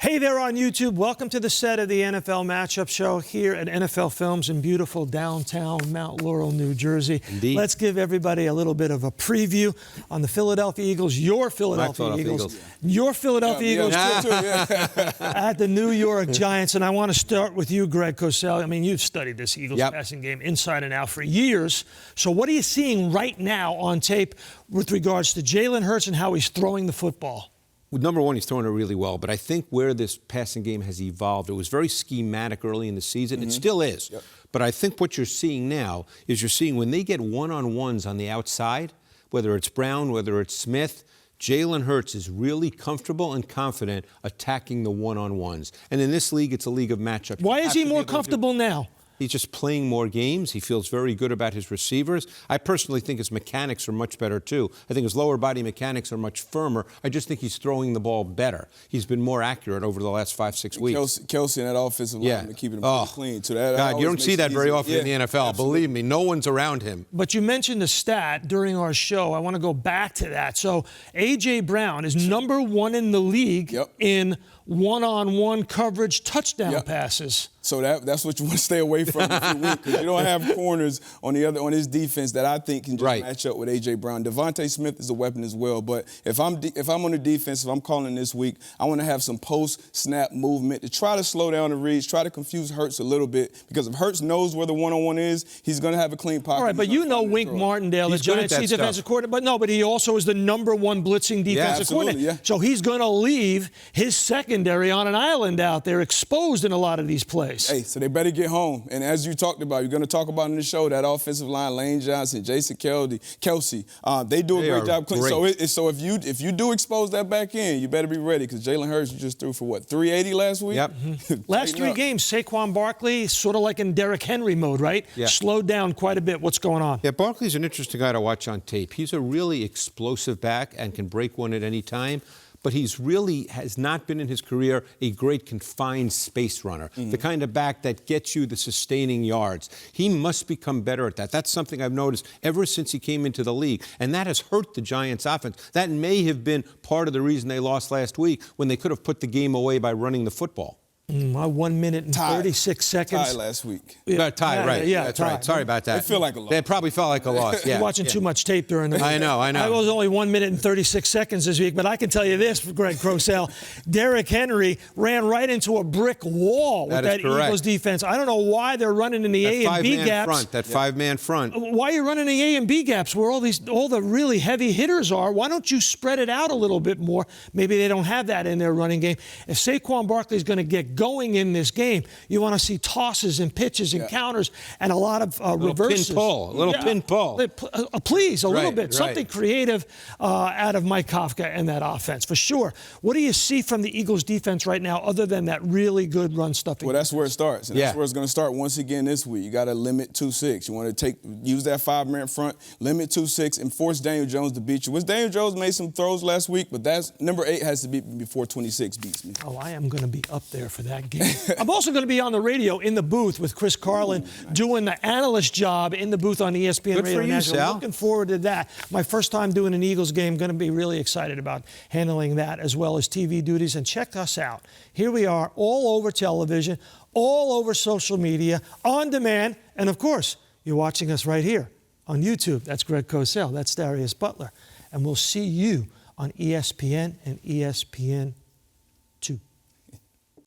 Hey there on YouTube. Welcome to the set of the NFL Matchup Show here at NFL Films in beautiful downtown Mount Laurel, New Jersey. Indeed. Let's give everybody a little bit of a preview on the Philadelphia Eagles, your Philadelphia Eagles, your Philadelphia Eagles at the New York Giants. And I want to start with you, Greg Cosell. I mean, you've studied this Eagles passing game inside and out for years. So what are you seeing right now on tape with regards to Jalen Hurts and how he's throwing the football? Well, number one, he's throwing it really well. But I think where this passing game has evolved, it was very schematic early in the season. It still is. But I think what you're seeing now is you're seeing when they get one-on-ones on the outside, whether it's Brown, whether it's Smith, Jalen Hurts is really comfortable and confident attacking the one-on-ones. And in this league, it's a league of matchups. Why is he more comfortable now? He's just playing more games. He feels very good about his receivers. I personally think his mechanics are much better, too. I think his lower body mechanics are much firmer. I just think he's throwing the ball better. He's been more accurate over the last 5-6 weeks. Kelsey and that offensive line, keeping him pretty clean. So God, you don't see that very often in the NFL. Absolutely. Believe me, no one's around him. But you mentioned the stat during our show. I want to go back to that. So A.J. Brown is number one in the league in one-on-one coverage touchdown passes. So that's what you want to stay away from if you win, because you don't have corners on his defense that I think can just match up with A.J. Brown. Devontae Smith is a weapon as well. But if I'm on the defense, if I'm calling this week, I want to have some post-snap movement to try to slow down the reads, try to confuse Hurts a little bit, because if Hurts knows where the one-on-one is, he's going to have a clean pocket. All right, but you know Wink Martindale, the Giants' defensive coordinator. But he also is the number one blitzing defensive coordinator. So he's going to leave his secondary on an island out there exposed in a lot of these plays. Hey, so they better get home. And as you talked about, you're going to talk about in the show, that offensive line, Lane Johnson, Jason Kelsey, they do a great job. So if you do expose that back end, you better be ready, because Jalen Hurts just threw for, 380 last week? Last three games, Saquon Barkley, sort of like in Derrick Henry mode, right? Slowed down quite a bit. What's going on? Yeah, Barkley's an interesting guy to watch on tape. He's a really explosive back and can break one at any time. But he's really has not been in his career a great confined space runner, the kind of back that gets you the sustaining yards. He must become better at that. That's something I've noticed ever since he came into the league, and that has hurt the Giants' offense. That may have been part of the reason they lost last week, when they could have put the game away by running the football. 1 minute and 36 seconds. Tie last week. Tie, right. Yeah, that's right. Sorry about that. It felt like a loss. It probably felt like a loss, You're watching too much tape during the week. I know. I was only 1 minute and 36 seconds this week, but I can tell you this, Greg Cosell, Derrick Henry ran right into a brick wall with that Eagles defense. I don't know why they're running in the A and B gaps. That five-man front. Why are you running the A and B gaps where all the really heavy hitters are? Why don't you spread it out a little bit more? Maybe they don't have that in their running game. If Saquon Barkley is going to get going in this game, you want to see tosses and pitches and counters and a lot of reverses. A little pin pull. Please, a little bit. Something creative out of Mike Kafka and that offense, for sure. What do you see from the Eagles defense right now other than that really good run stuffing? Well, that's where it starts. And that's where it's going to start once again this week. You got to limit 2-6. You want to use that five-man front, limit 2-6, and force Daniel Jones to beat you. Daniel Jones made some throws last week, but that's number 8 has to beat me before 26 beats me. Oh, I am going to be up there for that game. I'm also going to be on the radio in the booth with Chris Carlin doing the analyst job in the booth on ESPN Radio National. Sal. Looking forward to that. My first time doing an Eagles game. Going to be really excited about handling that as well as TV duties. And check us out. Here we are all over television, all over social media, on demand. And, of course, you're watching us right here on YouTube. That's Greg Cosell. That's Darius Butler. And we'll see you on ESPN and ESPN2.